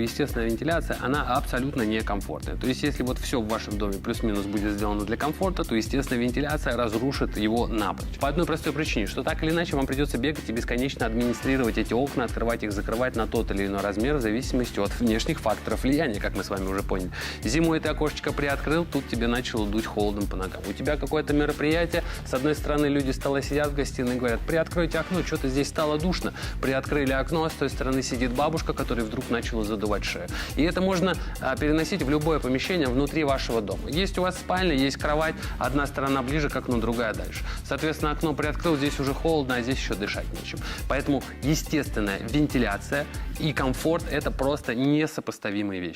естественная вентиляция, она абсолютно некомфортная. То есть, если вот все в вашем доме плюс-минус будет сделано для комфорта, то естественная вентиляция разрушит его напрочь. По одной простой причине, что так или иначе вам придется бегать и бесконечно администрировать эти окна, открывать их, закрывать на тот или иной размер в зависимости от внешних факторов влияния, как мы с вами уже поняли. Зимой ты окошечко приоткрыл, тут тебе начало дуть холодом по ногам. У тебя какое-то мероприятие, с одной стороны люди стола сидят в гостиной и говорят: приоткройте окно, что-то здесь стало душно. Приоткрыли окно, а с той стороны сидит бабушка, которая вдруг начала задувать шею. И это можно переносить в любое помещение внутри вашего дома. Есть у вас спальня, есть кровать, одна сторона ближе к окну, другая дальше. Соответственно, окно приоткрыл, здесь уже холодно, а здесь еще дышать нечем. Поэтому естественная вентиляция и комфорт – это просто несопоставимые вещи.